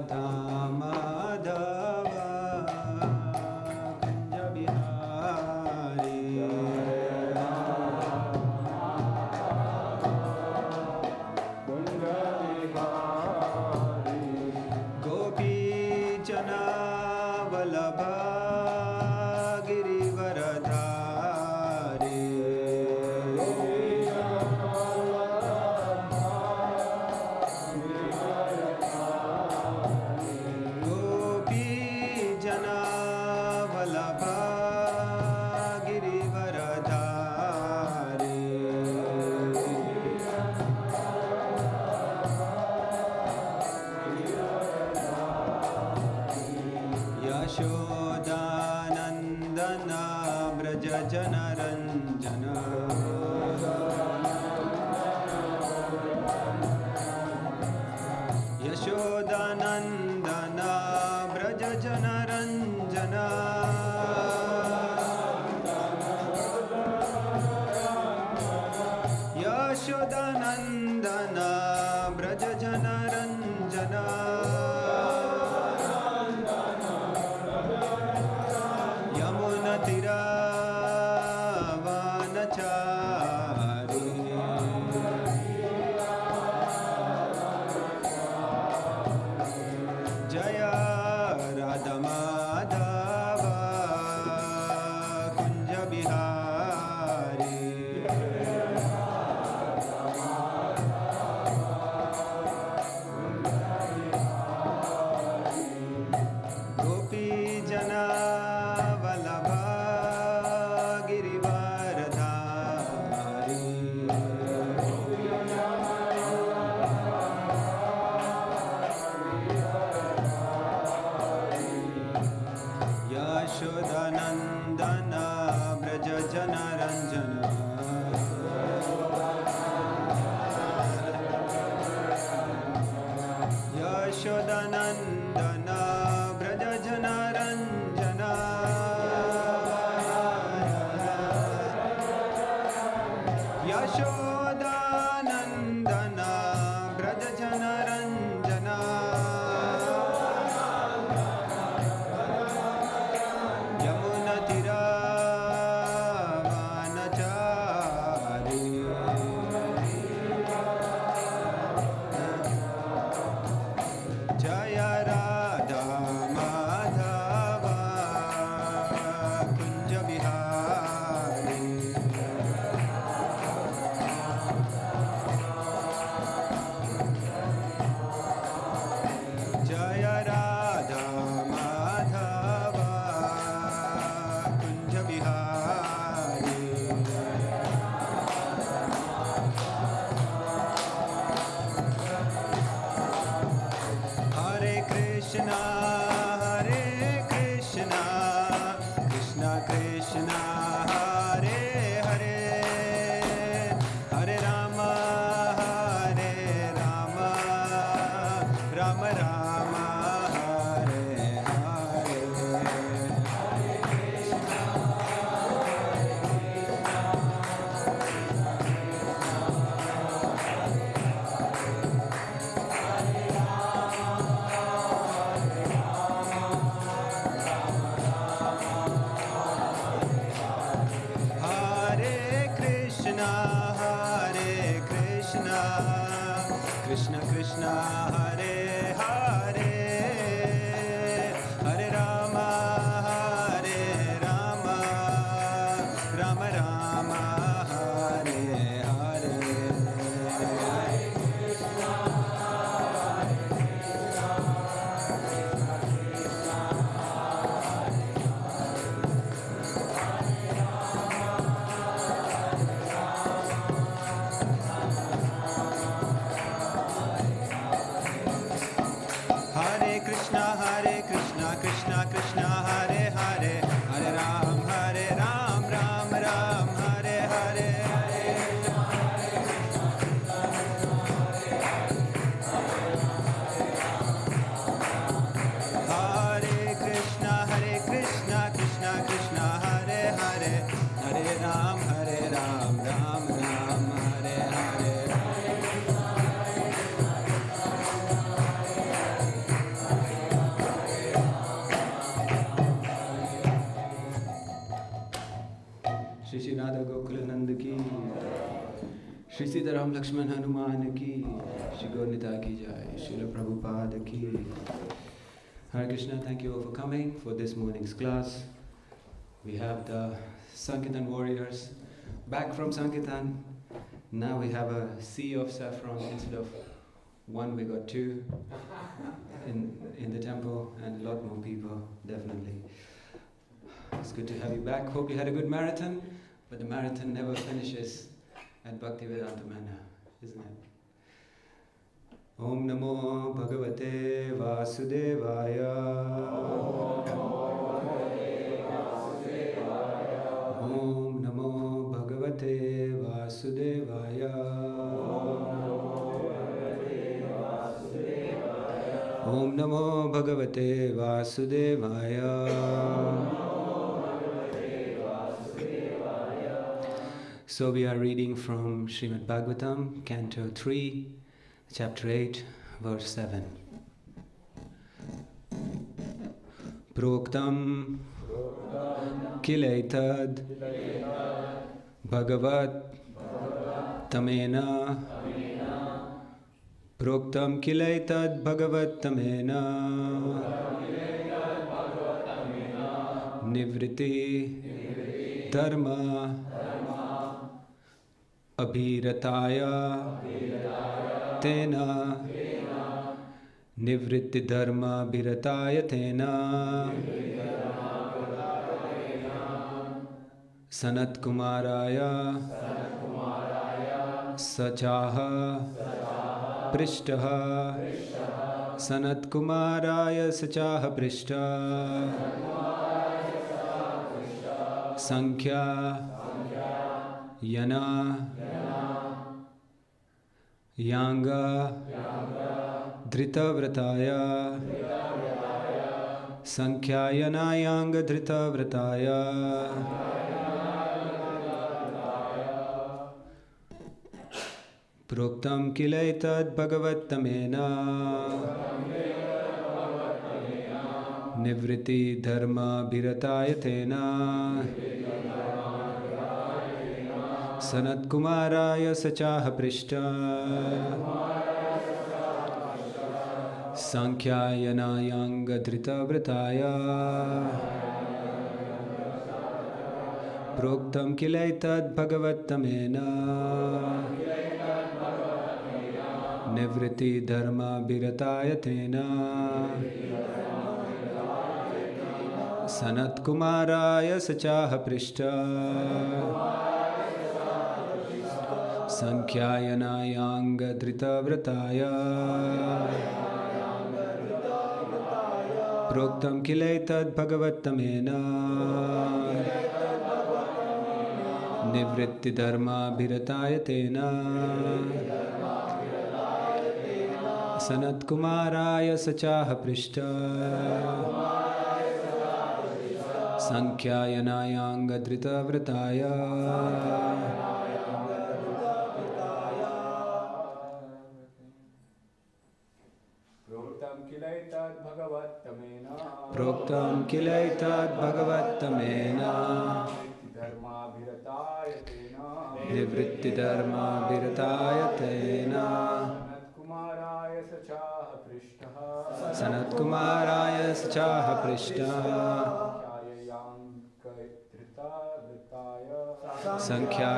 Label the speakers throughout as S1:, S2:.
S1: Radha Madhava Kunja Bihari Gopi Jana Vallabha Girivaradhari Gopi Jana Vallabha Girivaradhari Yashodanandana Braja Janaranjana Yashodanandana Braja Janaranjana Yashodanandana Braja Janaranjana Yamuna Tira Vanachari Jaya Radha Madhava Kunja Bihari Gopi Jana Vallabha Girivaradhari Yashodanandana Braja Janaranjana Yashodanandana Braja Janaranjana Yashodanandana Braja Janaranjana Yamuna Tira Vanachari Jaya Radha Madhava Kunja Bihari Jaya Radha Madhava Kunja Bihari Hare Krishna Krishna Krishna Hare Hare Hare Rama Rama Rama Hare Hare Hare Krishna Krishna Krishna Hare Hare Hare Rama Rama Rama Hare Hare Hare Krishna Krishna Krishna Hare Hare Hare Ram Ram Ram Hare Hare Hare Krishna Krishna Krishna Hare Hare Hare Ram Ram Ram Hare Hare Shri Sitaram Lakshman Hanuman ki, Shri Gaurnita ki jai, Srila Prabhupada ki. Hare Krishna, thank you all for coming for this morning's class. We have the Sankirtan warriors back from Sankirtan. Now we have a sea of saffron instead of one, we got two in the temple and a lot more people, definitely. It's good to have you back. Hope you had a good marathon, but the marathon never finishes at Bhaktivedanta Manna, isn't it? Om Namo Bhagavate Vasudevaya. Om Namo Bhagavate Vasudevaya. Om Namo Bhagavate Vasudevaya. So we are reading from Srimad Bhagavatam, Canto 3, Chapter 8, Verse 7. Proktam kilaitad Bhagavat tamena. Proktam kilaitad Bhagavat tamena. Nivriti dharma abhirataya tena. Nivritti dharma abhirataya tena. Sanat kumaraya sachaha prishtaha. Sanat kumaraya sachaha prishtaha. Sankhya yana yanga dhritavrataya. Sankhya yana yanga dhritavrataya. Proktam kilaitad bhagavattamena. Nivriti dharma bhirataya tena. Sanat kumaraya sachaha prishta. Sankhya yanga dhritavrataya. Proktam kilaitad bhagavattamena. Nivriti dharma bhirataya tena. Sanat kumaraya sachaha prishta. Sankhya yanga dhritavrataya. Proktam kilaitad bhagavattamena. Nivritti dharma bhirataya tena. Sanat kumaraya sachaha prishta. Sankhya yanga dhritavrataya. Proktam kilaitad bhagavattamena. Nivritti dharma bhirataya tena. Sanat kumaraya sachaha prishta. Sankhya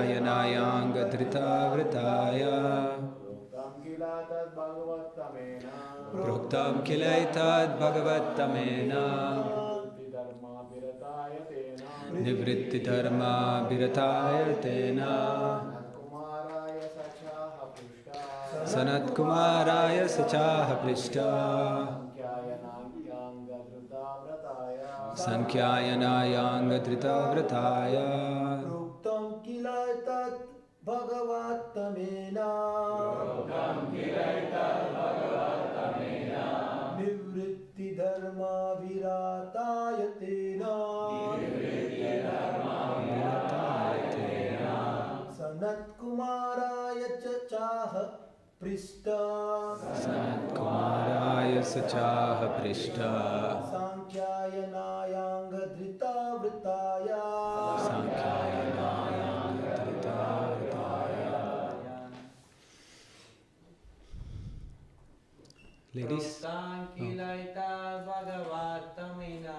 S1: yanga dhritavrataya. Proktam kilaitad bhagavattamena. Nivritti dharma bhirataya tena. Sanat kumaraya sachaha prishta. Sankhya yanga dhritavrataya.
S2: Proktam kilaitad bhagavattamena. Nivritti dharma virataya tena. Sanat kumaraya sachaha prishta.
S1: Sanat kumaraya sachaha prishta.
S2: Sankhya yanga dhritavrataya.
S1: Sankhya yanga dhritavrataya. Ladies?
S3: Kilaita Bhagavatamina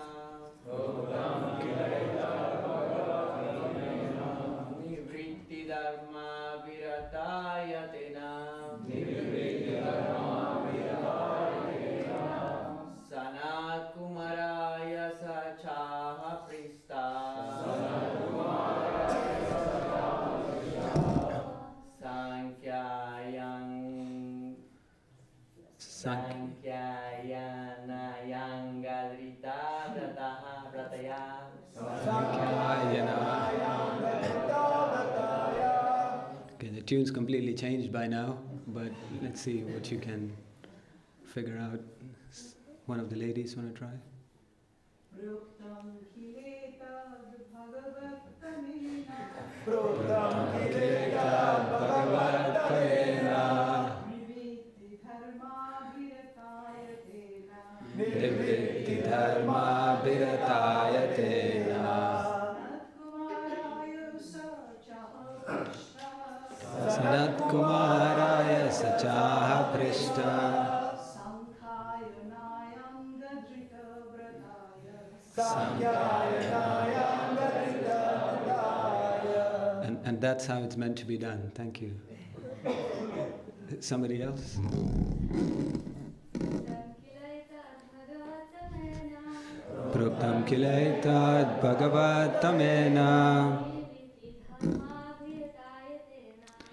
S3: Nivritti Dharma Viratayatena Sanat Kumaraya Sachaha Prista Sankhayana Yangadrita Vrataha Vrataya
S1: Okay, the tune's completely changed by now, but let's see what you can figure out. One of the ladies want to try? Nivritti dharma viratayatena Sanat Kumaraya Sachaha Prishta And that's how it's meant to be done. Thank you. Somebody else? Proktam kilaitad bhagavatamena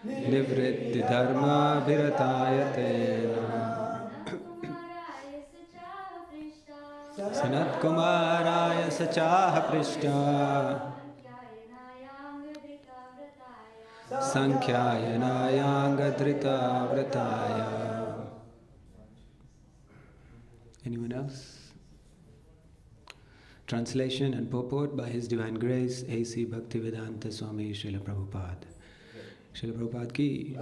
S1: Nivritti dharma viratayatena Sanat Kumaraya Sachaha Prishta Sankhayana Yangadrita Vrataya. Anyone else? Translation and purport by His Divine Grace A.C. Bhaktivedanta Swami Srila Prabhupada. Srila Prabhupada ki.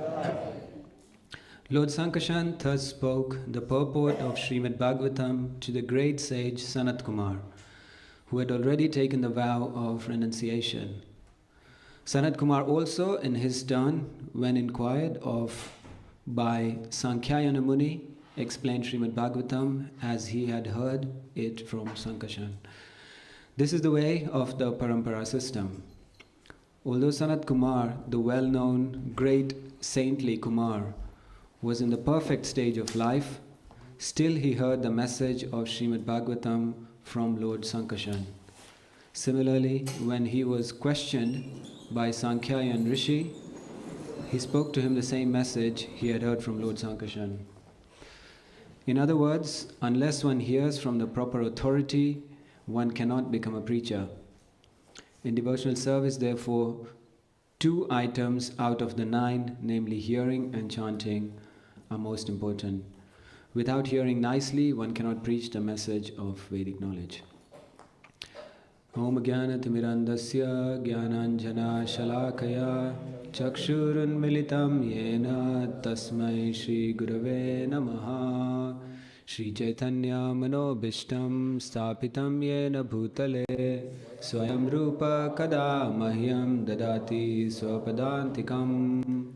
S1: Lord Sankarshan thus spoke the purport of Srimad Bhagavatam to the great sage Sanat Kumar, who had already taken the vow of renunciation. Sanat Kumar also, in his turn, when inquired of by Sankhayana Muni, explained Srimad Bhagavatam as he had heard it from Sankarshan. This is the way of the Parampara system. Although Sanat Kumar, the well-known great saintly Kumar, was in the perfect stage of life, still he heard the message of Srimad Bhagavatam from Lord Sankarshan. Similarly, when he was questioned by Sankhyayan Rishi, he spoke to him the same message he had heard from Lord Sankarshan. In other words, unless one hears from the proper authority, one cannot become a preacher. In devotional service, therefore, 2 items out of the 9, namely hearing and chanting, are most important. Without hearing nicely, one cannot preach the message of Vedic knowledge. Om Jnanatirmirandasya Jnananjana Shalakaya Chakshurun Militam Yena Tasmai Shri Gurave Namaha Shri Chaitanya Manobishtam Stapitam Yena Bhutale Swayam Rupa Kada Mahyam Dadati Swapadantikam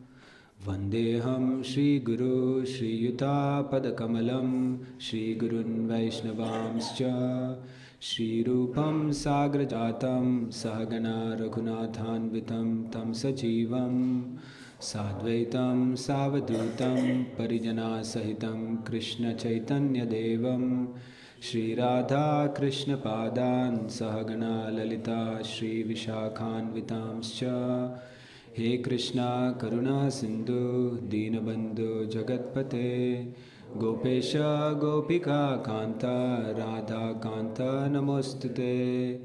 S1: Vandeham Shri Guru Shri Yuta Padakamalam Shri Gurun Vaishnavamscha Shri Rupam Sagrajatam Sahagana Raghunathanvitam Tam Sajivam Sadvaitam Savadutam Parijana Sahitam Krishna Chaitanya Devam Shri Radha Krishna Padan Sahagana Lalita Shri Vishakhanvitamscha He Krishna Karuna Sindhu Dinabandhu Jagatpate Gopesha Gopika Kanta Radha Kanta Namostute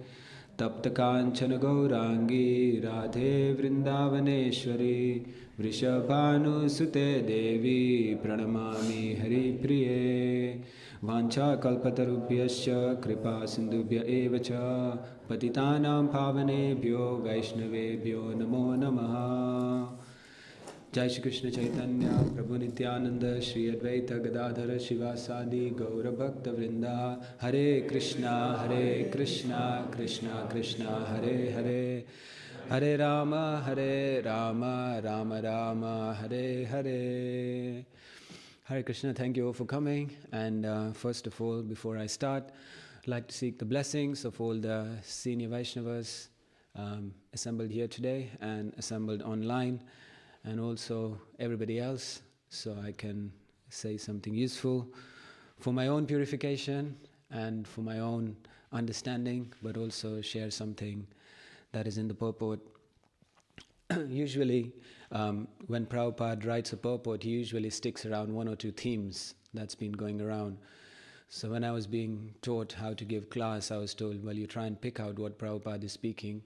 S1: Tapta Kanchana Gaurangi Radhe Vrindavaneshwari Vrishabhanu Sute Devi Pranamami Hari Priye Vancha Kalpatarubhyascha Kripa Sindhubhya Evacha Patitanam Pavanebhyo Vaishnavebhyo Namo Namaha. Jai Shri Krishna Chaitanya Prabhu Nityananda Shri Advaita Gadadhara Shivasadi Gaura Bhakta Vrinda Hare Krishna Krishna Krishna Hare Hare Hare Rama Rama Rama Hare Hare. Hare Krishna, thank you all for coming. And first of all, before I start, I'd like to seek the blessings of all the senior Vaishnavas assembled here today and assembled online, and also everybody else, so I can say something useful for my own purification and for my own understanding, but also share something that is in the purport. Usually, when Prabhupada writes a purport, he usually sticks around one or two themes that's been going around. So when I was being taught how to give class, I was told, well, you try and pick out what Prabhupada is speaking,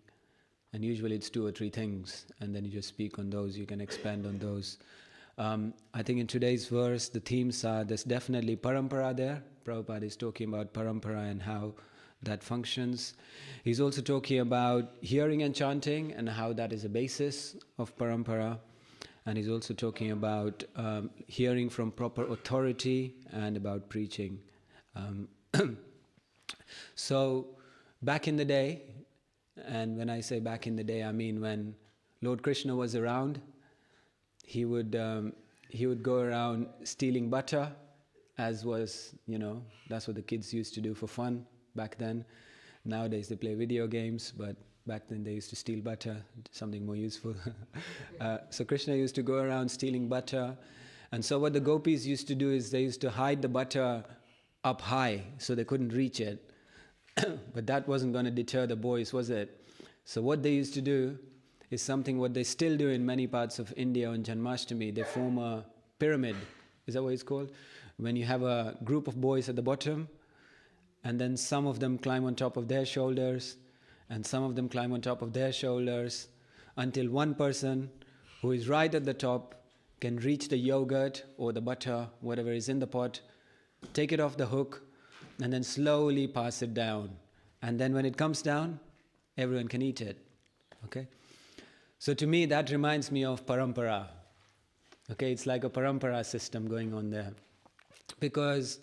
S1: and usually it's 2 or 3 things, and then you just speak on those, you can expand on those. I think in today's verse, the themes are, there's definitely parampara there. Prabhupada is talking about parampara and how that functions. He's also talking about hearing and chanting and how that is a basis of parampara. And he's also talking about hearing from proper authority and about preaching. So back in the day, and when I say back in the day, I mean when Lord Krishna was around, he would go around stealing butter, as was, that's what the kids used to do for fun back then. Nowadays they play video games, but back then they used to steal butter, something more useful. So Krishna used to go around stealing butter. And so what the gopis used to do is they used to hide the butter up high so they couldn't reach it. But that wasn't going to deter the boys, was it? So what they used to do is something what they still do in many parts of India on Janmashtami. They form a pyramid. Is that what it's called? When you have a group of boys at the bottom, and then some of them climb on top of their shoulders, and some of them climb on top of their shoulders, until one person who is right at the top can reach the yogurt or the butter, whatever is in the pot, take it off the hook, and then slowly pass it down. And then when it comes down, everyone can eat it. Okay? So to me, that reminds me of parampara. Okay, it's like a parampara system going on there. Because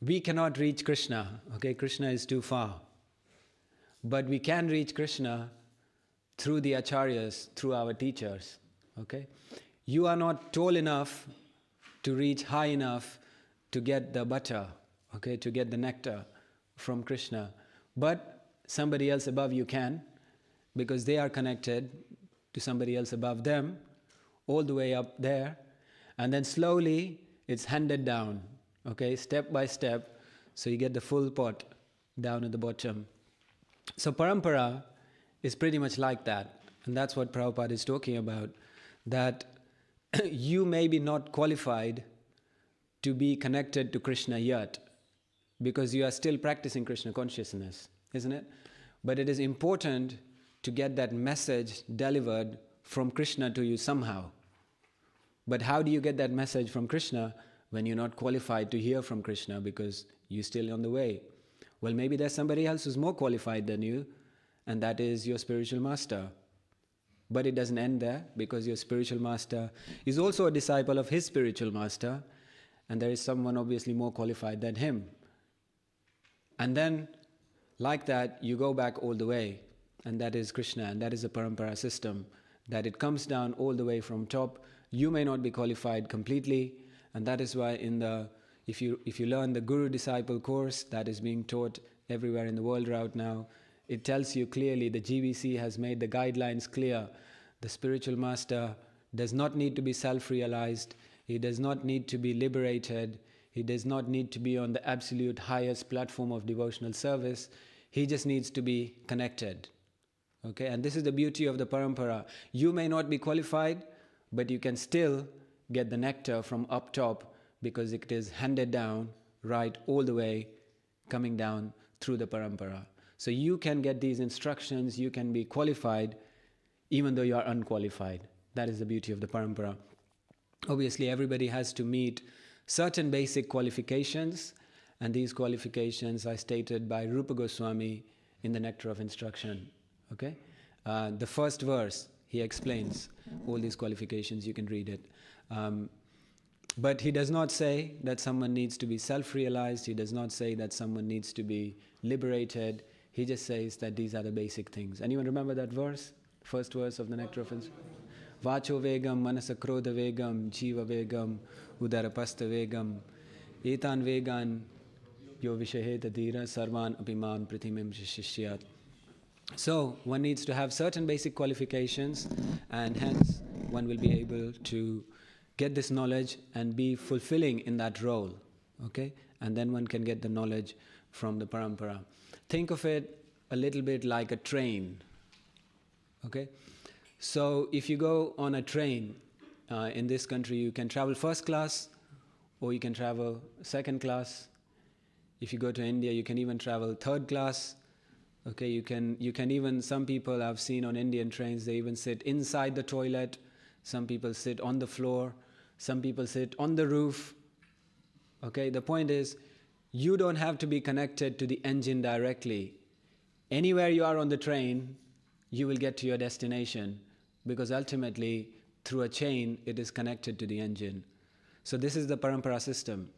S1: we cannot reach Krishna. Okay, Krishna is too far. But we can reach Krishna through the acharyas, through our teachers. Okay? You are not tall enough to reach high enough to get the butter, okay, to get the nectar from Krishna. But somebody else above you can, because they are connected to somebody else above them, all the way up there, and then slowly it's handed down, okay, step by step, so you get the full pot down at the bottom. So parampara is pretty much like that, and that's what Prabhupada is talking about, that you may be not qualified to be connected to Krishna yet, because you are still practicing Krishna consciousness, isn't it? But it is important to get that message delivered from Krishna to you somehow. But how do you get that message from Krishna when you're not qualified to hear from Krishna because you're still on the way? Well, maybe there's somebody else who's more qualified than you, and that is your spiritual master. But it doesn't end there, because your spiritual master is also a disciple of his spiritual master, and there is someone obviously more qualified than him. And then, like that, you go back all the way, and that is Krishna, and that is the parampara system, that it comes down all the way from top. You may not be qualified completely, and that is why if you learn the Guru-Disciple course that is being taught everywhere in the world right now, it tells you clearly, the GBC has made the guidelines clear. The spiritual master does not need to be self-realized, he does not need to be liberated, he does not need to be on the absolute highest platform of devotional service, he just needs to be connected. Okay, and this is the beauty of the parampara. You may not be qualified, but you can still get the nectar from up top, because it is handed down right all the way, coming down through the parampara. So you can get these instructions, you can be qualified even though you are unqualified. That is the beauty of the parampara. Obviously, everybody has to meet certain basic qualifications, and these qualifications are stated by Rupa Goswami in the Nectar of Instruction. Okay? The first verse, he explains all these qualifications, you can read it. But he does not say that someone needs to be self-realized, he does not say that someone needs to be liberated, he just says that these are the basic things. Anyone remember that verse? First verse of the Nectar of Instruction? Vacho vegam, manasa krodha vegam, jiva vegam, udarapasta vegam, etan vegan, yo vishaheta dhira, sarvan abhiman pratimim shishyat. So, one needs to have certain basic qualifications, and hence one will be able to get this knowledge and be fulfilling in that role. Okay? And then one can get the knowledge from the parampara. Think of it a little bit like a train. Okay? So, if you go on a train in this country, you can travel first class or you can travel second class. If you go to India, you can even travel third class. Okay, you can even, some people I've seen on Indian trains, they even sit inside the toilet. Some people sit on the floor. Some people sit on the roof. Okay, the point is, you don't have to be connected to the engine directly. Anywhere you are on the train, you will get to your destination, because ultimately, through a chain, it is connected to the engine. So this is the parampara system,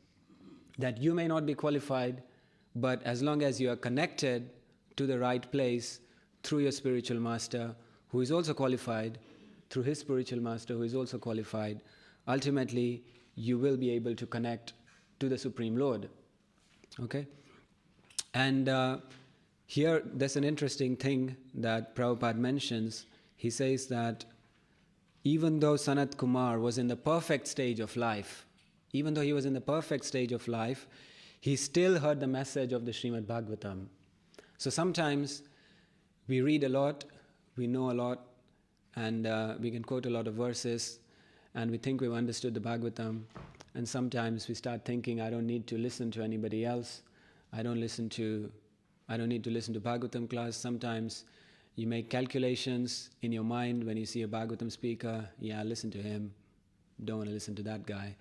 S1: that you may not be qualified, but as long as you are connected to the right place through your spiritual master, who is also qualified, through his spiritual master, who is also qualified, ultimately you will be able to connect to the Supreme Lord. Okay? And here there's an interesting thing that Prabhupada mentions. He says that even though Sanat Kumar was in the perfect stage of life, even though he was in the perfect stage of life, he still heard the message of the Srimad Bhagavatam. So sometimes we read a lot, we know a lot, and we can quote a lot of verses, and we think we've understood the Bhagavatam, and sometimes we start thinking, I don't need to listen to anybody else, I don't need to listen to Bhagavatam class. Sometimes you make calculations in your mind when you see a Bhagavatam speaker, yeah, listen to him, don't want to listen to that guy.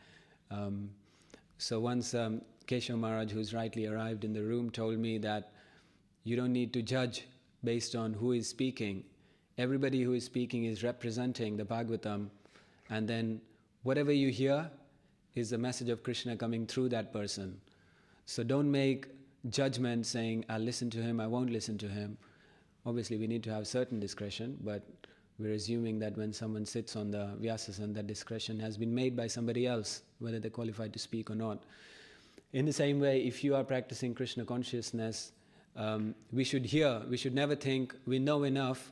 S1: So once Keshav Maharaj, who's rightly arrived in the room, told me that you don't need to judge based on who is speaking. Everybody who is speaking is representing the Bhagavatam, and then whatever you hear is the message of Krishna coming through that person. So don't make judgment saying, I'll listen to him, I won't listen to him. Obviously we need to have certain discretion, but we're assuming that when someone sits on the Vyasasana, that discretion has been made by somebody else, whether they're qualified to speak or not. In the same way, if you are practicing Krishna consciousness, we should never think, we know enough,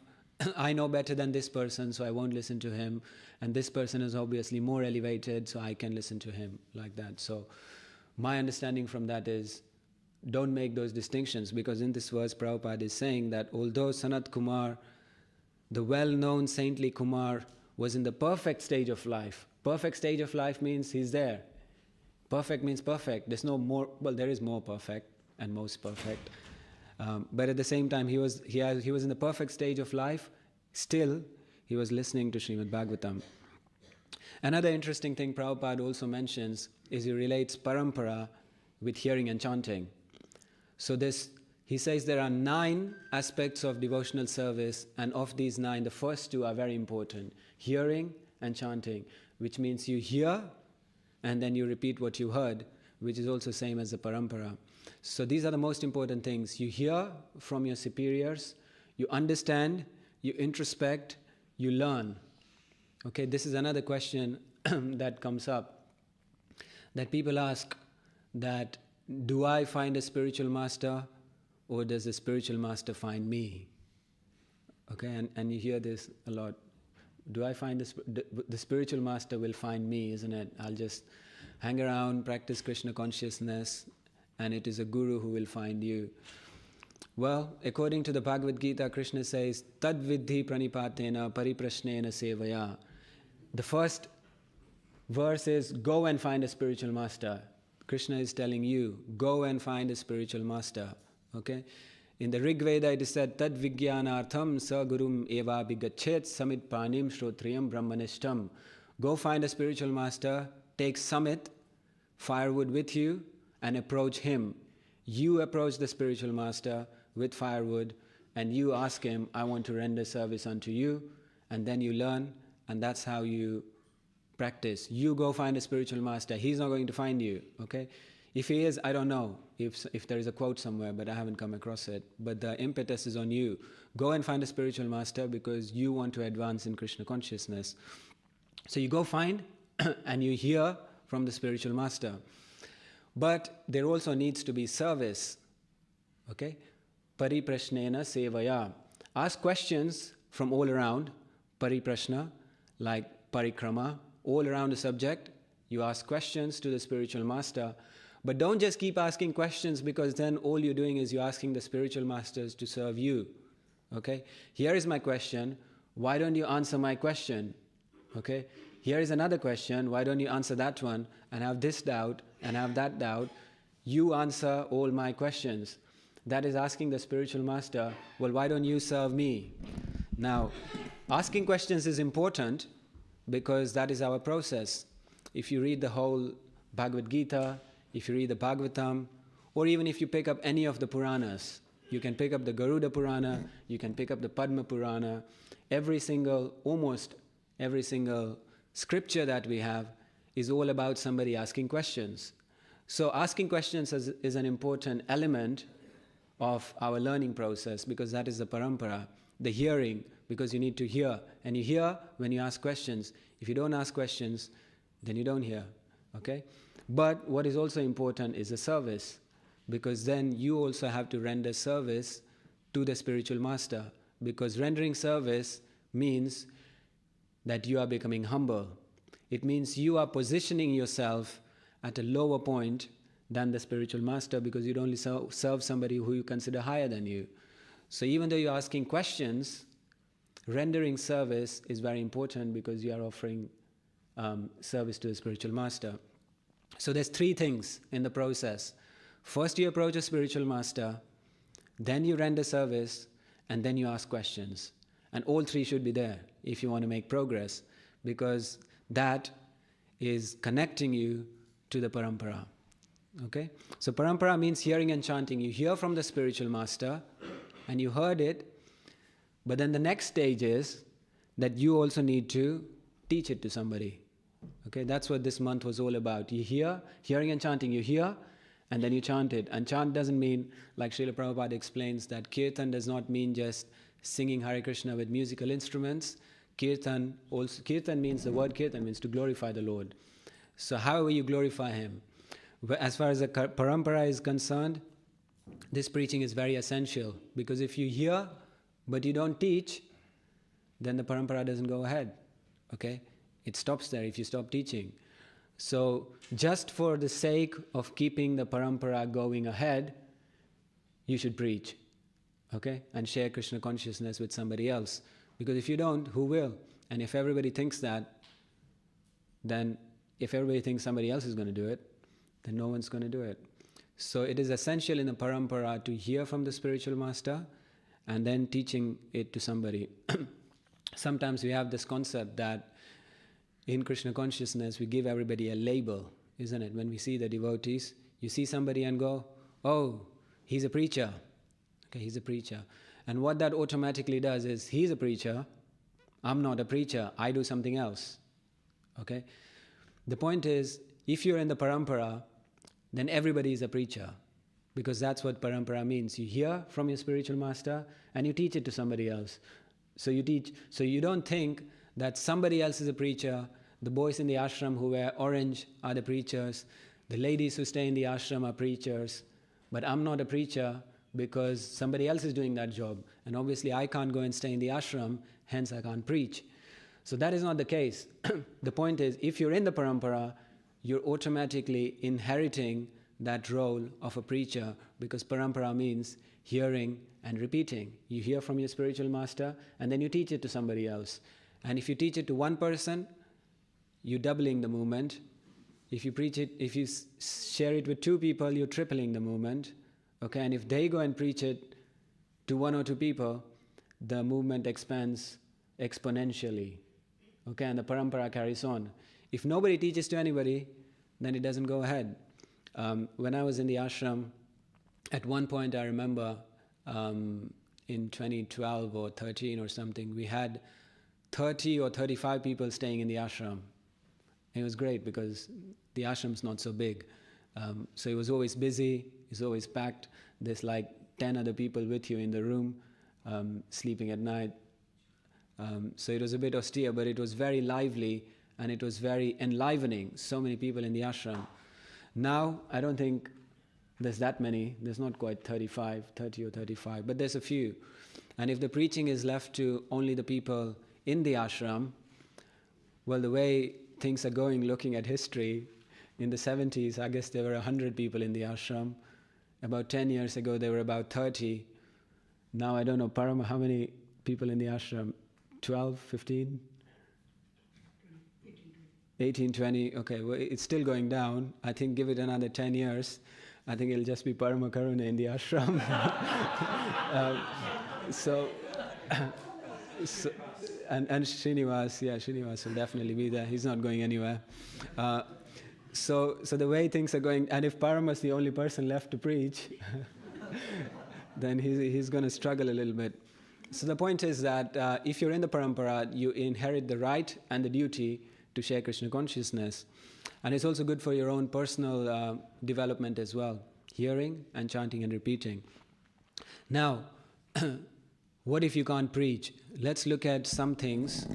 S1: I know better than this person, so I won't listen to him, and this person is obviously more elevated, so I can listen to him, like that. So my understanding from that is, don't make those distinctions, because in this verse Prabhupada is saying that although Sanat Kumar, the well-known saintly Kumar, was in the perfect stage of life. Perfect stage of life means he's there. Perfect means perfect. There's no more, well, there is more perfect and most perfect. But at the same time, he was in the perfect stage of life. Still, he was listening to Srimad Bhagavatam. Another interesting thing Prabhupada also mentions is he relates parampara with hearing and chanting. So he says there are 9 aspects of devotional service, and of these 9, the first 2 are very important. Hearing and chanting, which means you hear and then you repeat what you heard, which is also same as the parampara. So these are the most important things. You hear from your superiors, you understand, you introspect, you learn. Okay, this is another question that comes up, that people ask that, do I find a spiritual master or does the spiritual master find me? Okay, and you hear this a lot. Do I find the spiritual master will find me, isn't it? I'll just hang around, practice Krishna consciousness, and it is a guru who will find you. Well, according to the Bhagavad Gita, Krishna says, Tad vidhi pranipatena pariprashnena sevaya. The first verse is, go and find a spiritual master. Krishna is telling you, go and find a spiritual master. Okay? In the Rig Veda it is said, Tad vigyanartham sa gurum eva bigachet samit panim shrotriyam brahmanishtam. Go find a spiritual master, take samit, firewood with you, and approach him. You approach the spiritual master with firewood, and you ask him, I want to render service unto you, and then you learn, and that's how you practice. You go find a spiritual master. He's not going to find you. Okay? If he is, I don't know if there is a quote somewhere, but I haven't come across it. But the impetus is on you. Go and find a spiritual master because you want to advance in Krishna consciousness. So you go find and you hear from the spiritual master. But there also needs to be service. Okay? Pariprashnena sevaya. Ask questions from all around. Pariprashna, like parikrama, all around the subject. You ask questions to the spiritual master. But don't just keep asking questions, because then all you're doing is you're asking the spiritual masters to serve you. Okay? Here is my question. Why don't you answer my question? Okay? Here is another question. Why don't you answer that one and have this doubt and have that doubt? You answer all my questions. That is asking the spiritual master, well, why don't you serve me? Now, asking questions is important because that is our process. If you read the whole Bhagavad Gita, if you read the Bhagavatam, or even if you pick up any of the Puranas, you can pick up the Garuda Purana, you can pick up the Padma Purana, almost every single scripture that we have is all about somebody asking questions. So asking questions is an important element of our learning process, because that is the parampara, the hearing, because you need to hear. And you hear when you ask questions. If you don't ask questions, then you don't hear. Okay? But what is also important is the service, because then you also have to render service to the spiritual master, because rendering service means that you are becoming humble. It means you are positioning yourself at a lower point than the spiritual master, because you'd only serve somebody who you consider higher than you. So even though you're asking questions, rendering service is very important, because you are offering service to the spiritual master. So there's three things in the process. First you approach a spiritual master, then you render service, and then you ask questions. And all three should be there if you want to make progress, because that is connecting you to the parampara. Okay? So parampara means hearing and chanting. You hear from the spiritual master and you heard it, but then the next stage is that you also need to teach it to somebody. Okay? That's what this month was all about. You hear, hearing and chanting, you hear, and then you chant it. And chant doesn't mean, like Srila Prabhupada explains, that kirtan does not mean just singing Hare Krishna with musical instruments. Kirtan means, the word kirtan means to glorify the Lord. So how will you glorify Him? As far as the parampara is concerned, this preaching is very essential, because if you hear but you don't teach, then the parampara doesn't go ahead. Okay? It stops there if you stop teaching. So just for the sake of keeping the parampara going ahead, you should preach. Okay? And share Krishna consciousness with somebody else. Because if you don't, who will? And if everybody thinks that, then if everybody thinks somebody else is going to do it, then no one's going to do it. So it is essential in the parampara to hear from the spiritual master and then teaching it to somebody. Sometimes we have this concept that in Krishna consciousness we give everybody a label, isn't it? When we see the devotees, you see somebody and go, oh, he's a preacher. Okay, he's a preacher. And what that automatically does is, he's a preacher, I'm not a preacher, I do something else. Okay? The point is, if you're in the parampara, then everybody is a preacher, because that's what parampara means. You hear from your spiritual master and you teach it to somebody else. So you don't think that somebody else is a preacher, the boys in the ashram who wear orange are the preachers, the ladies who stay in the ashram are preachers, but I'm not a preacher because somebody else is doing that job. And obviously I can't go and stay in the ashram, hence I can't preach. So that is not the case. The point is, if you're in the parampara, you're automatically inheriting that role of a preacher, because parampara means hearing and repeating. You hear from your spiritual master and then you teach it to somebody else. And if you teach it to one person, you're doubling the movement. If you share it with two people, you're tripling the movement. Okay, and if they go and preach it to one or two people, the movement expands exponentially. Okay, and the parampara carries on. If nobody teaches to anybody, then it doesn't go ahead. When I was in the ashram, at one point I remember in 2012 or 13 or something, we had 30 or 35 people staying in the ashram. It was great because the ashram's not so big. So he was always busy, he's always packed. There's like 10 other people with you in the room, sleeping at night. So it was a bit austere, but it was very lively and it was very enlivening. So many people in the ashram. Now, I don't think there's that many. There's not quite 30 or 35, but there's a few. And if the preaching is left to only the people in the ashram, well, the way things are going, looking at history, in the 70s, I guess there were 100 people in the ashram. About 10 years ago, there were about 30. Now, I don't know, Parama, how many people in the ashram? 12, 15? 18, 20, okay, well, it's still going down. I think give it another 10 years, I think it'll just be Parama Karuna in the ashram. And Srinivas will definitely be there. He's not going anywhere. So the way things are going, and if Parama's the only person left to preach, then he's going to struggle a little bit. So the point is that if you're in the parampara, you inherit the right and the duty to share Krishna consciousness. And it's also good for your own personal development as well, hearing and chanting and repeating. Now, what if you can't preach? Let's look at some things,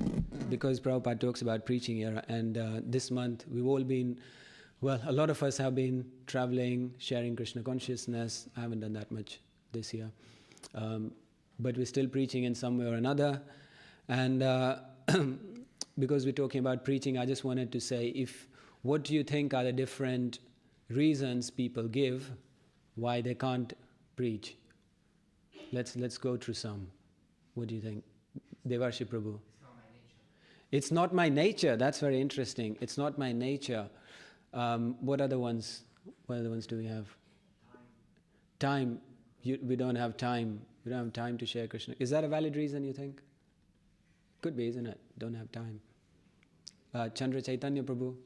S1: because Prabhupada talks about preaching here, and this month we've all been, well, a lot of us have been traveling, sharing Krishna consciousness. I haven't done that much this year. But we're still preaching in some way or another. And because we're talking about preaching, I just wanted to say, what do you think are the different reasons people give why they can't preach? Let's go through some. What do you think? Devarshi Prabhu. It's not my nature. That's very interesting. It's not my nature. What other ones do we have? Time. We don't have time. We don't have time to share Krishna. Is that a valid reason, you think? Could be, isn't it? Don't have time. Chandra Chaitanya Prabhu.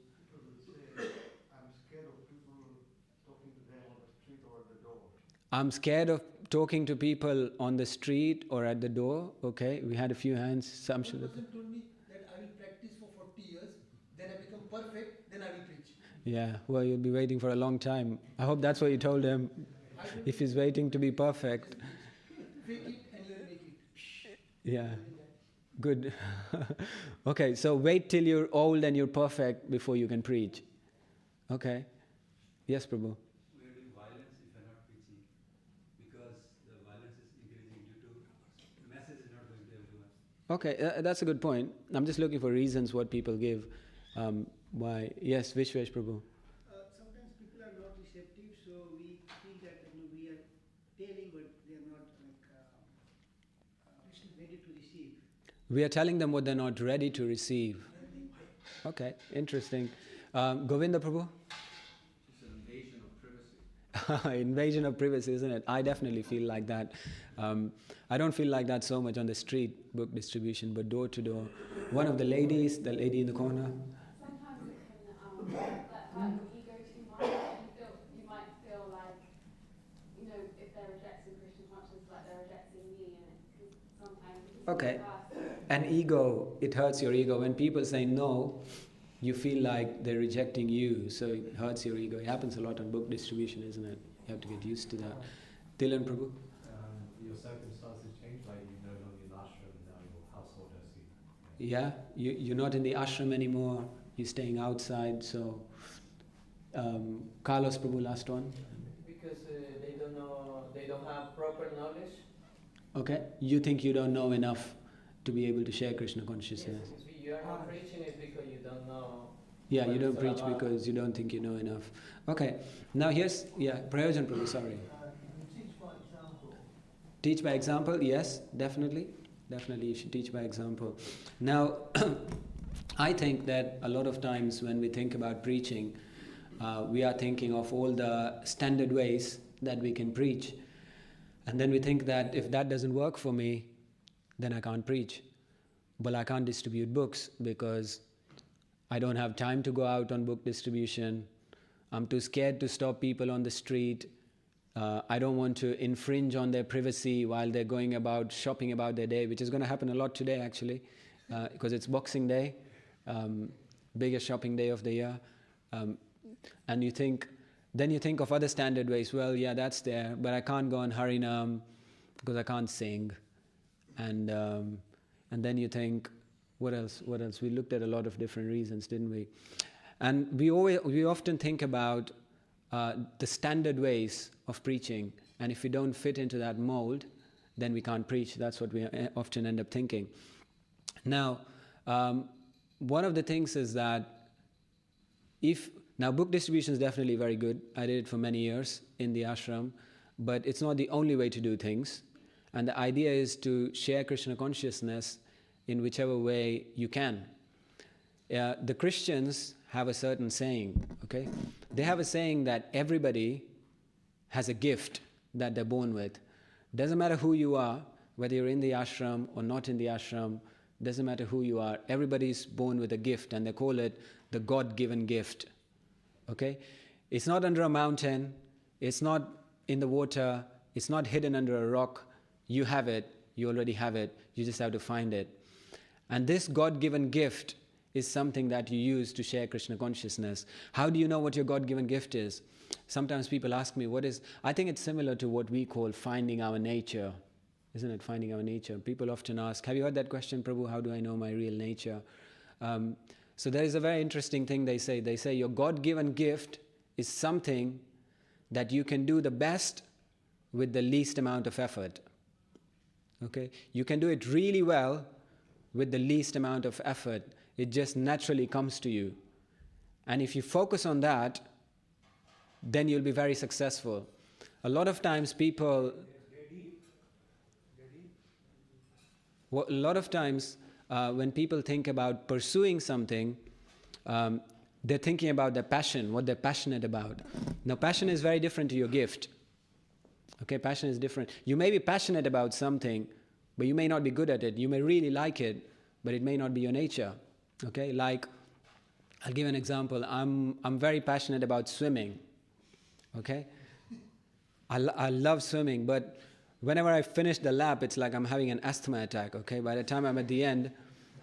S1: I'm scared of talking to people on the street or at the door. Okay, we had a few hands. Some should have.
S4: One person told me that I will practice for 40 years, then I become perfect, then I will preach.
S1: Yeah, well, you'll be waiting for a long time. I hope that's what you told him. If he's waiting to be perfect.
S4: Fake it and you will make it.
S1: Yeah, good. Okay, so wait till you're old and you're perfect before you can preach. Okay. Yes, Prabhu.
S5: We are doing violence if we are not preaching, because the violence is increasing due to the message is not going to everyone.
S1: Okay, that's a good point. I'm just looking for reasons what people give. Why? Yes, Vishwesh Prabhu.
S6: Sometimes people are not receptive, so we feel that we are telling, but they are not ready to receive.
S1: We are telling them what they're not ready to receive. Okay, interesting. Govinda Prabhu?
S5: It's an invasion of privacy.
S1: Invasion of privacy, isn't it? I definitely feel like that. I don't feel like that so much on the street, book distribution, but door to door. One of the ladies, the lady in the corner.
S7: Sometimes it can let your ego too much, and you might feel like, if they're rejecting Krishna consciousness, like they're rejecting me, and it sometimes.
S1: Okay. An ego, it hurts your ego. When people say no, you feel like they're rejecting you, so it hurts your ego. It happens a lot on book distribution, isn't it? You have to get used to that. Tilan Prabhu?
S8: Your circumstances change, like you're no longer in the ashram, now your household has to.
S1: Yeah, you're not in the ashram anymore, you're staying outside, so... Carlos Prabhu, last one.
S3: Because they don't have proper knowledge.
S1: Okay, you think you don't know enough to be able to share Krishna consciousness?
S3: Yes, if you are not preaching it because you don't know.
S1: Yeah,
S3: what
S1: you don't
S3: it's
S1: preach
S3: about.
S1: because you don't think you know enough. Okay, now here's, Prayojan Prabhu, sorry.
S2: Teach by example.
S1: Teach by example, yes, definitely. Definitely you should teach by example. Now, I think that a lot of times when we think about preaching, we are thinking of all the standard ways that we can preach. And then we think that if that doesn't work for me, then I can't preach. Well, I can't distribute books because I don't have time to go out on book distribution. I'm too scared to stop people on the street. I don't want to infringe on their privacy while they're going about shopping about their day, which is going to happen a lot today actually, because it's Boxing Day, biggest shopping day of the year. And you think Then you think of other standard ways. Well, yeah, that's there, but I can't go on Harinam because I can't sing. And then you think, what else? What else? We looked at a lot of different reasons, didn't we? And we often think about the standard ways of preaching, and if we don't fit into that mold, then we can't preach. That's what we often end up thinking. Now, one of the things is that now book distribution is definitely very good. I did it for many years in the ashram, but it's not the only way to do things. And the idea is to share Krishna consciousness in whichever way you can. The Christians have a certain saying, okay? They have a saying that everybody has a gift that they're born with. Doesn't matter who you are, whether you're in the ashram or not in the ashram, doesn't matter who you are, everybody's born with a gift, and they call it the God-given gift, okay? It's not under a mountain, it's not in the water, it's not hidden under a rock. You have it, you already have it, you just have to find it. And this God-given gift is something that you use to share Krishna consciousness. How do you know what your God-given gift is? Sometimes people ask me, I think it's similar to what we call finding our nature. Isn't it, finding our nature? People often ask, have you heard that question, Prabhu, how do I know my real nature? So there is a very interesting thing they say. They say your God-given gift is something that you can do the best with the least amount of effort. Okay? You can do it really well with the least amount of effort. It just naturally comes to you. And if you focus on that, then you'll be very successful. A lot of times people... when people think about pursuing something, they're thinking about their passion, what they're passionate about. Now, passion is very different to your gift. Okay, passion is different. You may be passionate about something, but you may not be good at it. You may really like it, but it may not be your nature. Okay, like, I'll give an example. I'm very passionate about swimming. Okay, I love swimming, but whenever I finish the lap, it's like I'm having an asthma attack. Okay, by the time I'm at the end,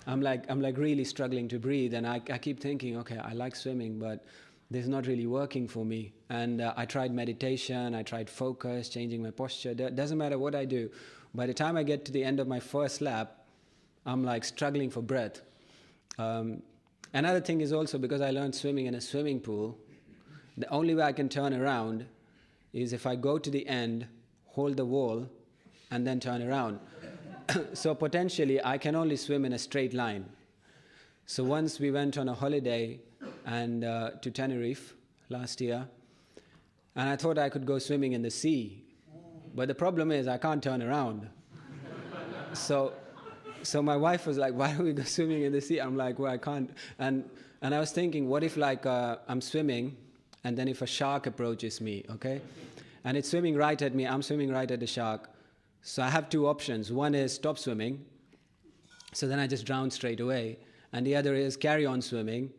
S1: I'm like really struggling to breathe, and I keep thinking, okay, I like swimming, but this is not really working for me. And I tried meditation, I tried focus, changing my posture. Doesn't matter what I do. By the time I get to the end of my first lap, I'm like struggling for breath. Another thing is also because I learned swimming in a swimming pool, the only way I can turn around is if I go to the end, hold the wall, and then turn around. So potentially I can only swim in a straight line. So once we went on a holiday and to Tenerife last year, and I thought I could go swimming in the sea, but the problem is I can't turn around. So my wife was like, why don't we go swimming in the sea? I'm like, well, I can't. And I was thinking, what if like I'm swimming, and then if a shark approaches me, okay? And it's swimming right at me, I'm swimming right at the shark. So I have two options. One is stop swimming, so then I just drown straight away. And the other is carry on swimming,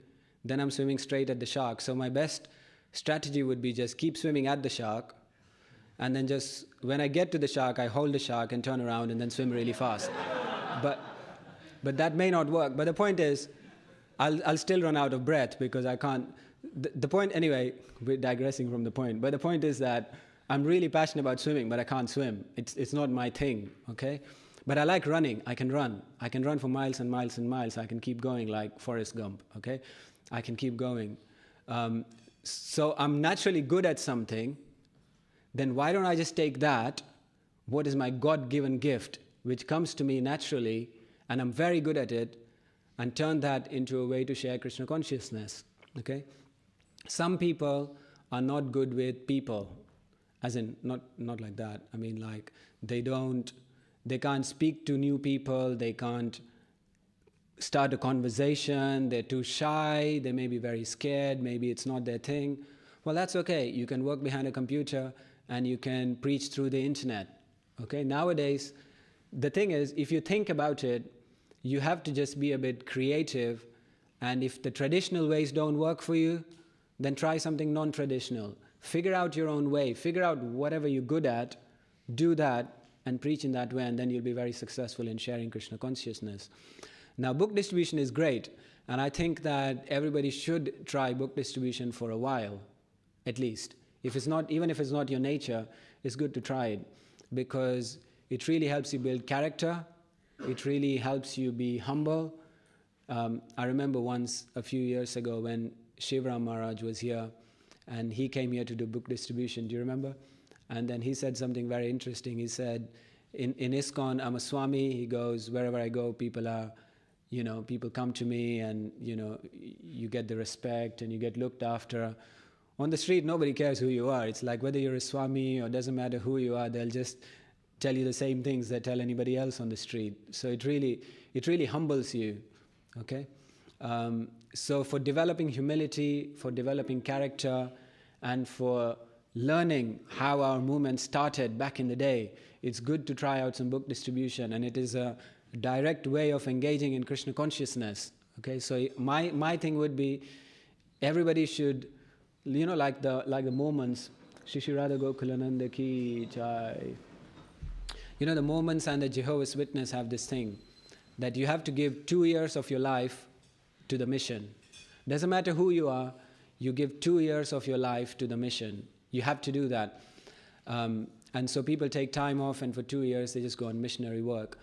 S1: then I'm swimming straight at the shark. So my best strategy would be just keep swimming at the shark, and then just, when I get to the shark, I hold the shark and turn around and then swim really fast. But that may not work. But the point is, I'll still run out of breath because I can't. The point, anyway, we're digressing from the point. But the point is that I'm really passionate about swimming, but I can't swim. It's not my thing, okay? But I like running. I can run. I can run for miles and miles and miles. I can keep going like Forrest Gump, okay? I can keep going. So I'm naturally good at something. Then why don't I just take that, what is my God-given gift, which comes to me naturally, and I'm very good at it, and turn that into a way to share Krishna consciousness, okay? Some people are not good with people, as in, not like that. I mean, like, they can't speak to new people, they can't start a conversation, they're too shy, they may be very scared, maybe it's not their thing. Well, that's okay. You can work behind a computer and you can preach through the internet, okay? Nowadays, the thing is, if you think about it, you have to just be a bit creative, and if the traditional ways don't work for you, then try something non-traditional. Figure out your own way. Figure out whatever you're good at, do that, and preach in that way, and then you'll be very successful in sharing Krishna consciousness. Now, book distribution is great, and I think that everybody should try book distribution for a while, at least. If it's not, even if it's not your nature, it's good to try it, because it really helps you build character. It really helps you be humble. I remember once, a few years ago, when Shivram Maharaj was here, and he came here to do book distribution. Do you remember? And then he said something very interesting. He said, in ISKCON, I'm a Swami. He goes, wherever I go, people are, people come to me, and, you get the respect and you get looked after. On the street, nobody cares who you are. It's like whether you're a Swami or doesn't matter who you are, they'll just tell you the same things they tell anybody else on the street. So it really humbles you, okay? So for developing humility, for developing character, and for learning how our movement started back in the day, it's good to try out some book distribution, and it is a direct way of engaging in Krishna consciousness. Okay, so my thing would be, everybody should, like the Mormons, Shri Radha Govinda Dāsa ki jai. The Mormons and the Jehovah's Witnesses have this thing, that you have to give 2 years of your life to the mission. Doesn't matter who you are, you give 2 years of your life to the mission. You have to do that. And so people take time off, and for 2 years they just go on missionary work.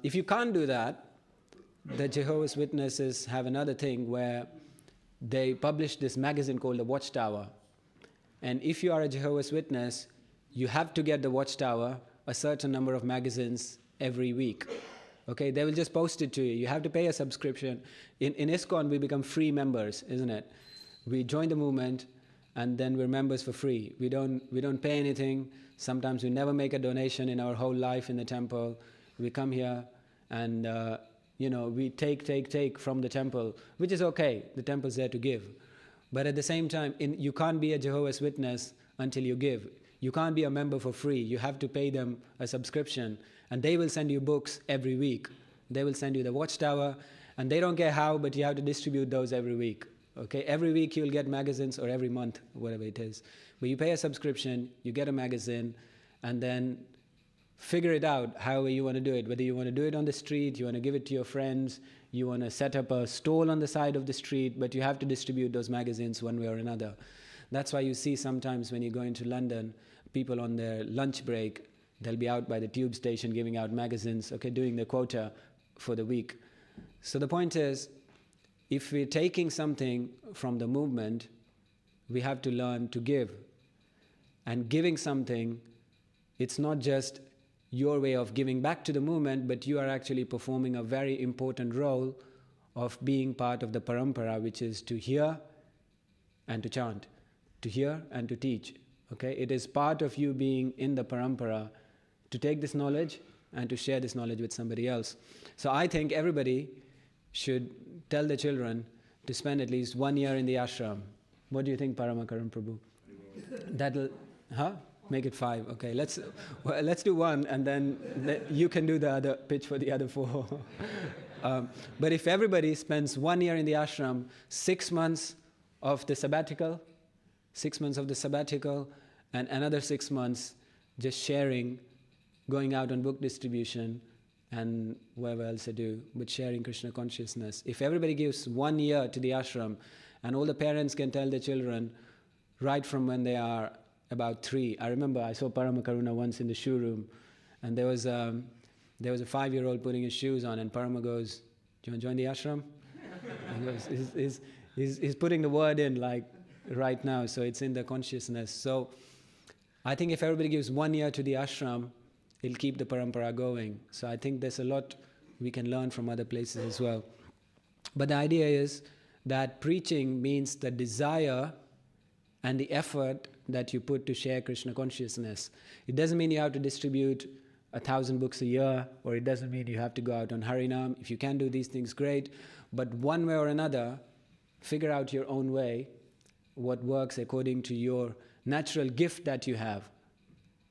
S1: If you can't do that, the Jehovah's Witnesses have another thing where they publish this magazine called The Watchtower. And if you are a Jehovah's Witness, you have to get The Watchtower, a certain number of magazines every week. Okay, they will just post it to you. You have to pay a subscription. In ISKCON, we become free members, isn't it? We join the movement, and then we're members for free. We don't pay anything. Sometimes we never make a donation in our whole life in the temple. We come here, and we take from the temple, which is okay. The temple's there to give. But at the same time, you can't be a Jehovah's Witness until you give. You can't be a member for free. You have to pay them a subscription. And they will send you books every week. They will send you the Watchtower, and they don't care how, but you have to distribute those every week. Okay, every week you'll get magazines, or every month, whatever it is. But you pay a subscription, you get a magazine, and then figure it out however you want to do it. Whether you want to do it on the street, you want to give it to your friends, you want to set up a stall on the side of the street, but you have to distribute those magazines one way or another. That's why you see sometimes when you go into London, people on their lunch break, they'll be out by the tube station giving out magazines, okay, doing the quota for the week. So the point is, if we're taking something from the movement, we have to learn to give. And giving something, it's not just your way of giving back to the movement, but you are actually performing a very important role of being part of the parampara, which is to hear and to chant, to hear and to teach. Okay, it is part of you being in the parampara to take this knowledge and to share this knowledge with somebody else. So I think everybody should tell the children to spend at least 1 year in the ashram. What do you think, Paramakaran Prabhu? That'll, make it 5. Okay, let's do 1, and then you can do the other pitch for the other 4. But if everybody spends 1 year in the ashram, 6 months of the sabbatical, and another 6 months just sharing, going out on book distribution, and whatever else they do, but sharing Krishna consciousness. If everybody gives 1 year to the ashram, and all the parents can tell their children right from when they are about 3. I remember I saw Paramakaruna once in the shoe room, and there was a 5-year-old putting his shoes on, and Parama goes, "Do you want to join the ashram?" He goes, he's putting the word in like right now, so it's in the consciousness. So I think if everybody gives 1 year to the ashram, it'll keep the parampara going. So I think there's a lot we can learn from other places as well. But the idea is that preaching means the desire and the effort that you put to share Krishna consciousness. It doesn't mean you have to distribute 1,000 books a year, or it doesn't mean you have to go out on Harinam. If you can do these things, great. But one way or another, figure out your own way, what works according to your natural gift that you have,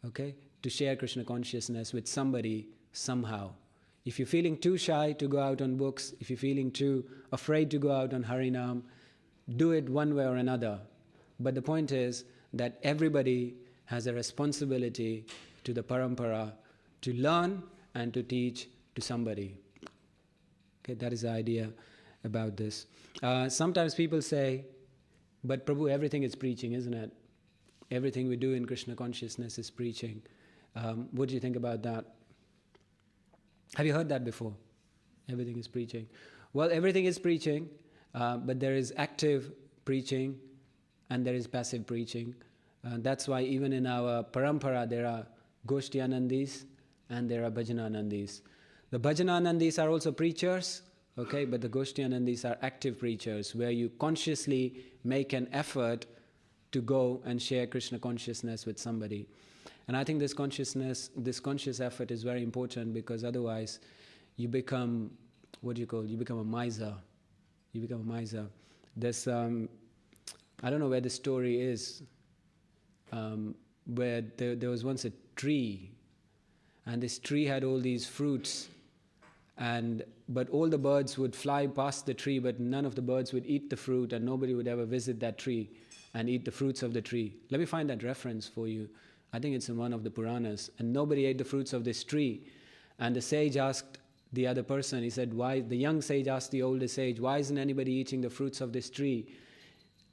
S1: okay, to share Krishna consciousness with somebody somehow. If you're feeling too shy to go out on books, if you're feeling too afraid to go out on Harinam, do it one way or another. But the point is that everybody has a responsibility to the parampara to learn and to teach to somebody. Okay, that is the idea about this. Sometimes people say, "But Prabhu, everything is preaching, isn't it? everything we do in Krishna consciousness is preaching. What do you think about that? Have you heard that before? Everything is preaching. Well, everything is preaching, but there is active preaching and there is passive preaching. That's why even in our parampara there are Goshtianandis and there are Bhajananandis. The Bhajananandis are also preachers, okay, but the Goshtianandis are active preachers where you consciously make an effort to go and share Krishna consciousness with somebody. And I think this conscious effort is very important, because otherwise you become, you become a miser. You become a miser. There's, I don't know where the story is, where there was once a tree, and this tree had all these fruits, but all the birds would fly past the tree, but none of the birds would eat the fruit, and nobody would ever visit that tree and eat the fruits of the tree. Let me find that reference for you. I think it's in one of the Puranas. And nobody ate the fruits of this tree. And the sage asked the other person, he said, why? The young sage asked the older sage, why isn't anybody eating the fruits of this tree?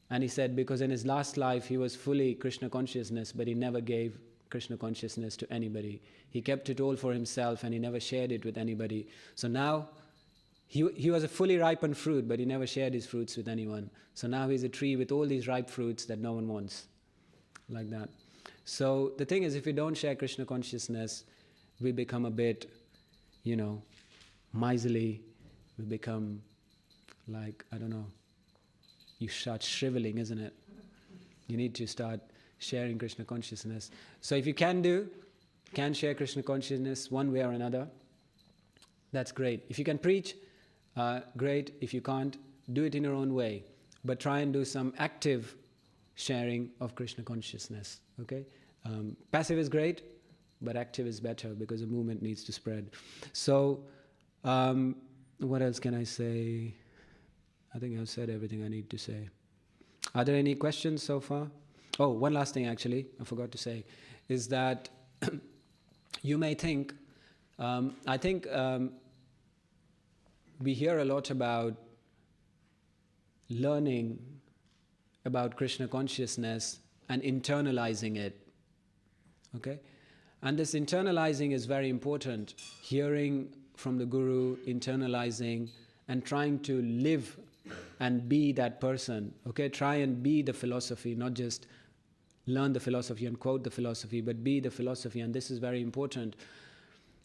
S1: And he said, because in his last life he was fully Krishna consciousness, but he never gave Krishna consciousness to anybody. He kept it all for himself and he never shared it with anybody. So now, he was a fully ripened fruit, but he never shared his fruits with anyone. So now he's a tree with all these ripe fruits that no one wants. Like that. So the thing is, if we don't share Krishna consciousness, we become a bit, miserly. We become like, I don't know, you start shriveling, isn't it? You need to start sharing Krishna consciousness. So if you can share Krishna consciousness one way or another, that's great. If you can preach, great. If you can't, do it in your own way. But try and do some active sharing of Krishna consciousness, okay? Passive is great, but active is better, because the movement needs to spread. So, what else can I say? I think I've said everything I need to say. Are there any questions so far? Oh, one last thing actually, I forgot to say, is that you may think, I think we hear a lot about learning about Krishna consciousness and internalizing it, okay? And this internalizing is very important. Hearing from the Guru, internalizing, and trying to live and be that person, okay? Try and be the philosophy, not just learn the philosophy and quote the philosophy, but be the philosophy, and this is very important.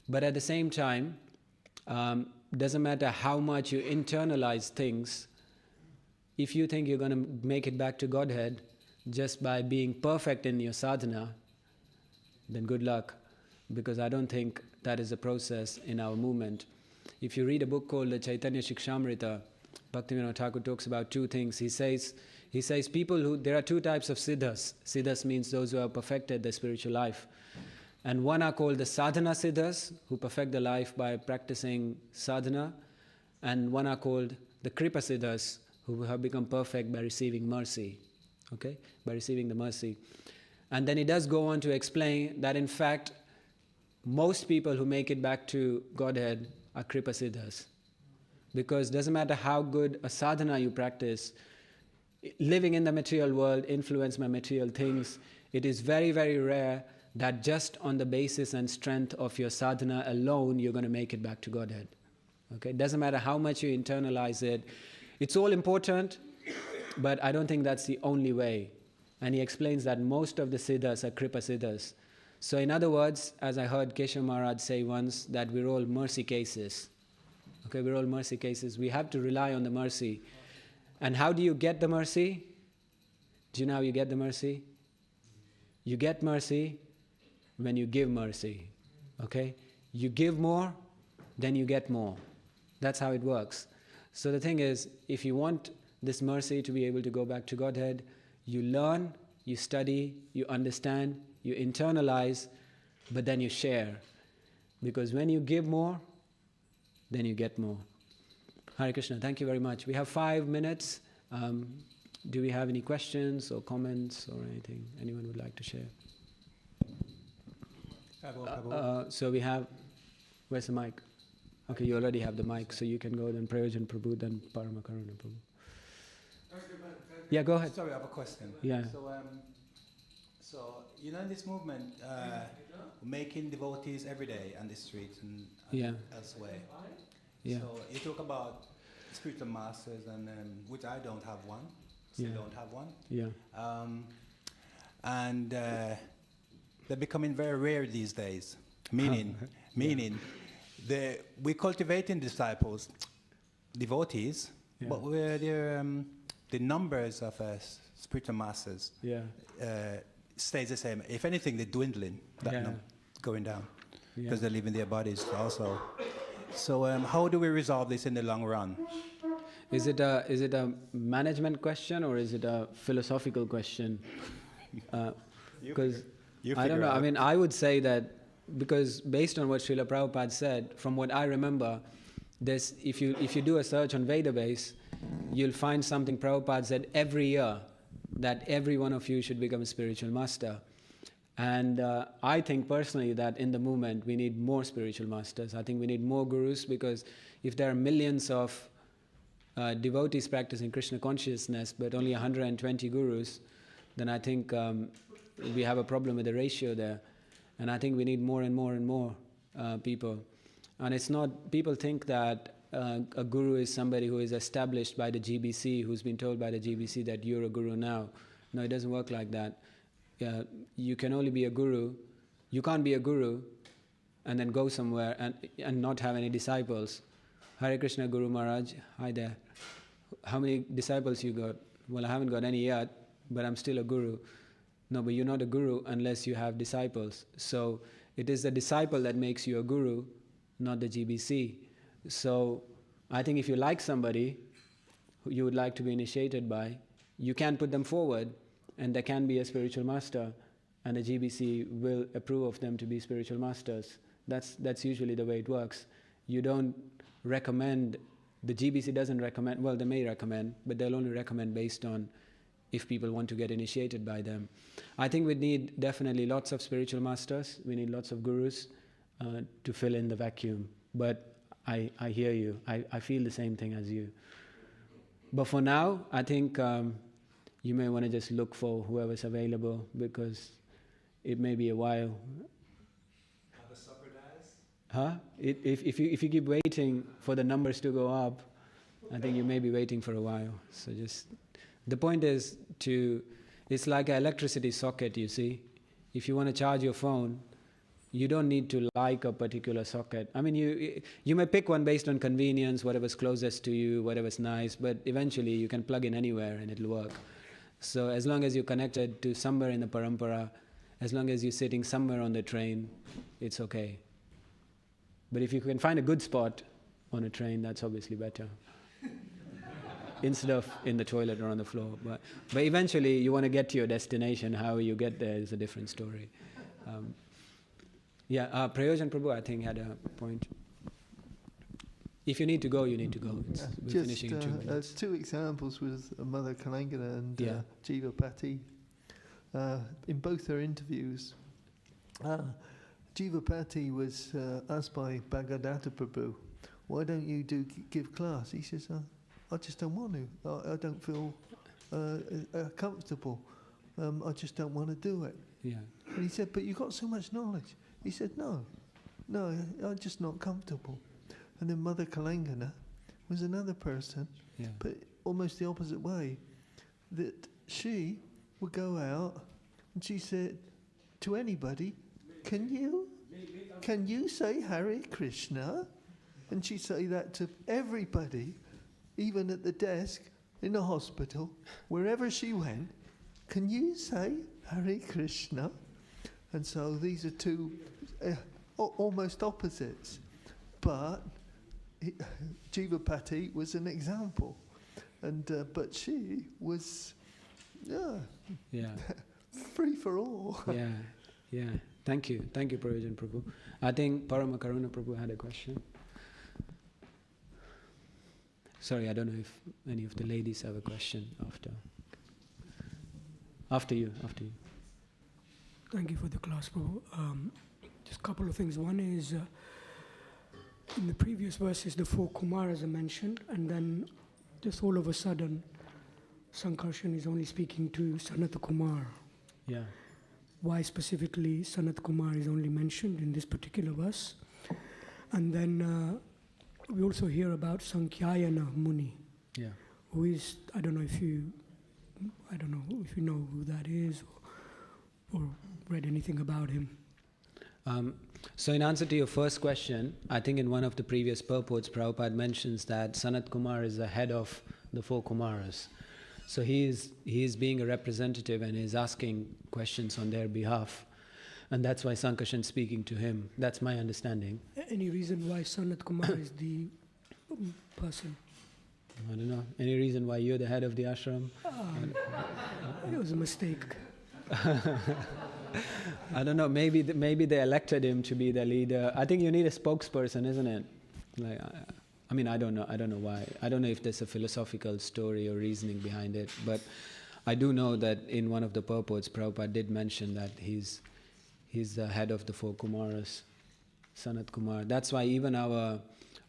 S1: But at the same time, doesn't matter how much you internalize things, if you think you're going to make it back to Godhead just by being perfect in your sadhana, then good luck, because I don't think that is the process in our movement. If you read a book called the Chaitanya Shikshamrita, Bhaktivinoda Thakur talks about two things. He says there are two types of siddhas. Siddhas means those who have perfected their spiritual life. And one are called the sadhana siddhas, who perfect the life by practicing sadhana. And one are called the kripa siddhas, who have become perfect by receiving mercy. Okay? By receiving the mercy. And then he does go on to explain that in fact, most people who make it back to Godhead are kripa siddhas. Because it doesn't matter how good a sadhana you practice, living in the material world, influenced by material things, it is very, very rare that just on the basis and strength of your sadhana alone, you're going to make it back to Godhead. Okay? It doesn't matter how much you internalize it. It's all important, but I don't think that's the only way. And he explains that most of the siddhas are kripa siddhas. So in other words, as I heard Keshav Maharaj say once, that we're all mercy cases. Okay, we're all mercy cases. We have to rely on the mercy. And how do you get the mercy? Do you know how you get the mercy? You get mercy when you give mercy. Okay? You give more, then you get more. That's how it works. So the thing is, if you want this mercy to be able to go back to Godhead, you learn, you study, you understand, you internalize, but then you share. Because when you give more, then you get more. Hare Krishna, thank you very much. We have 5 minutes. Do we have any questions or comments or anything anyone would like to share? So we have, where's the mic? Okay, you already have the mic, so you can go then Prayojan Prabhu, then Paramakaruna Prabhu. Yeah, go ahead.
S9: Sorry, I have a question.
S1: Yeah.
S9: So, you know, in this movement, making devotees every day on the street and
S1: Yeah.
S9: elsewhere.
S1: Yeah.
S9: So you talk about spiritual masters, and which I don't have one. Still
S1: Yeah.
S9: don't have one.
S1: Yeah.
S9: And they're becoming very rare these days. Meaning, we're cultivating disciples, devotees,
S1: Yeah.
S9: but the numbers of spiritual masters
S1: Yeah.
S9: stays the same. If anything, they're dwindling, going down, because they're leaving their bodies also. So how do we resolve this in the long run?
S1: Is it a management question or is it a philosophical question? Because I don't know. I mean, I would say that because based on what Srila Prabhupada said, from what I remember, if you do a search on Vedabase, you'll find something Prabhupada said every year, that every one of you should become a spiritual master. And I think personally that in the movement we need more spiritual masters. I think we need more gurus, because if there are millions of devotees practicing Krishna consciousness but only 120 gurus, then I think we have a problem with the ratio there. And I think we need more and more and more people. And it's not, people think that a guru is somebody who is established by the GBC, who's been told by the GBC that you're a guru now. No, it doesn't work like that. You can only be a guru. You can't be a guru and then go somewhere and not have any disciples. Hare Krishna Guru Maharaj, hi there. How many disciples you got? Well, I haven't got any yet, but I'm still a guru. No, but you're not a guru unless you have disciples. So it is the disciple that makes you a guru, not the GBC. So I think if you like somebody who you would like to be initiated by, you can put them forward, and there can be a spiritual master, and the GBC will approve of them to be spiritual masters. That's usually the way it works. You don't recommend, the GBC doesn't recommend, well, they may recommend, but they'll only recommend based on if people want to get initiated by them. I think we need definitely lots of spiritual masters, we need lots of gurus to fill in the vacuum. But I hear you, I feel the same thing as you. But for now, I think you may want to just look for whoever's available, because it may be a while.
S8: Are the sampradayas?
S1: Huh? If you keep waiting for the numbers to go up, I think you may be waiting for a while. So just, the point is it's like an electricity socket, you see. If you want to charge your phone, you don't need to like a particular socket. I mean, you may pick one based on convenience, whatever's closest to you, whatever's nice, but eventually you can plug in anywhere and it'll work. So as long as you're connected to somewhere in the parampara, as long as you're sitting somewhere on the train, it's okay. But if you can find a good spot on a train, that's obviously better. Instead of in the toilet or on the floor. But eventually you want to get to your destination. How you get there is a different story. Prayojan Prabhu, I think, had a point. If you need to go, you need to go. We're finishing in 2 minutes.
S2: Two examples with Mother Kalangana and Jiva Pati. In both their interviews, Jiva Pati was asked by Bhagavatam Prabhu, why don't you give class? He says, I just don't want to. I don't feel comfortable. I just don't want to do it.
S1: Yeah.
S2: And he said, but you've got so much knowledge. He said, no, I'm just not comfortable. And then Mother Kalangana was another person, but almost the opposite way, that she would go out and she said to anybody, can you say Hare Krishna? And she'd say that to everybody, even at the desk, in the hospital, wherever she went, can you say Hare Krishna? And so these are two almost opposites. But Jiva Pati was an example. And but she was free for all.
S1: Yeah. Thank you, Prayojan Prabhu. I think Parama Karuna Prabhu had a question. Sorry, I don't know if any of the ladies have a question after you.
S10: Thank you for the class, Prabhu. Just a couple of things. One is, in the previous verses, the 4 Kumaras are mentioned, and then just all of a sudden, Sankarshan is only speaking to Sanata Kumar.
S1: Yeah.
S10: why specifically Sanat Kumar is only mentioned in this particular verse. And then we also hear about Sankhayana Muni, who is, I don't know if you know who that is or read anything about him.
S1: So in answer to your first question, I think in one of the previous purports, Prabhupada mentions that Sanat Kumar is the head of the 4 Kumaras. So he is being a representative and is asking questions on their behalf. And that's why Sankarshan is speaking to him. That's my understanding.
S10: Any reason why Sanat Kumar is the person?
S1: I don't know. Any reason why you're the head of the ashram?
S10: It was a mistake.
S1: I don't know. Maybe they elected him to be the leader. I think you need a spokesperson, isn't it? Like, I mean, I don't know why. I don't know if there's a philosophical story or reasoning behind it. But I do know that in one of the purports, Prabhupada did mention that he's the head of the 4 Kumaras, Sanat Kumar. That's why even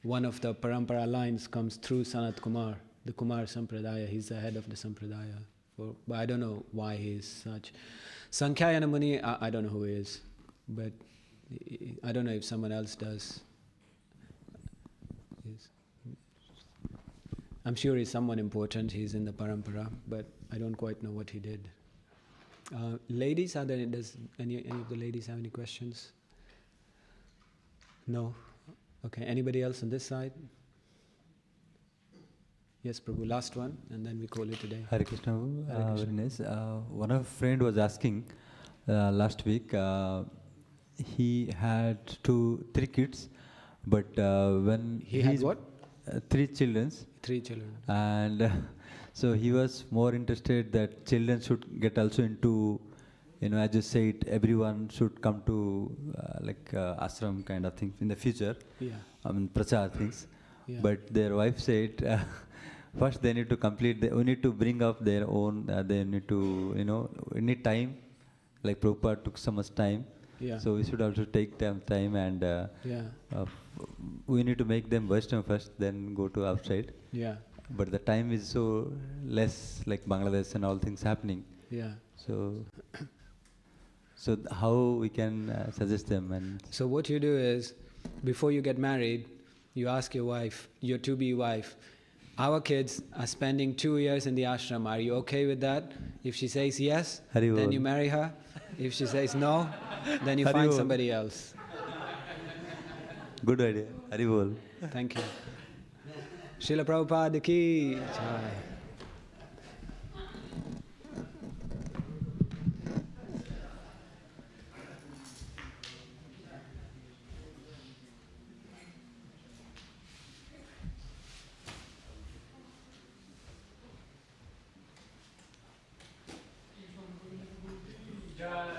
S1: one of the parampara lines comes through Sanat Kumar, the Kumar Sampradaya. He's the head of the Sampradaya. But I don't know why he is such. Sankhayana Muni, I don't know who he is, but I don't know if someone else does. I'm sure he's someone important, he's in the parampara, but I don't quite know what he did. Ladies, does any of the ladies have any questions? No? Okay, anybody else on this side? Yes, Prabhu, last one, and then we call it a day.
S5: Hare Krishna, very nice. One of friend was asking last week, he had 3 kids, but when
S1: he had what?
S5: 3 children.
S1: 3 children.
S5: And so he was more interested that children should get also into, as you said, everyone should come to ashram kind of thing in the future.
S1: Yeah.
S5: I mean, prachar things.
S1: Yeah.
S5: But their wife said, first they need to complete, we need to bring up their own, they need to, we need time, like Prabhupada took so much time.
S1: Yeah.
S5: So we should also take them time and we need to make them Vaishnava first, then go to outside.
S1: Yeah.
S5: But the time is so less, like Bangladesh and all things happening.
S1: Yeah.
S5: So how we can suggest them? And
S1: so what you do is, before you get married, you ask your wife, your to-be wife, our kids are spending 2 years in the ashram. Are you okay with that? If she says yes, then you marry her. If she says no, then you find somebody else.
S5: Good idea. Haribol.
S1: Thank you. Srila Prabhupada ki jai.
S3: Jai.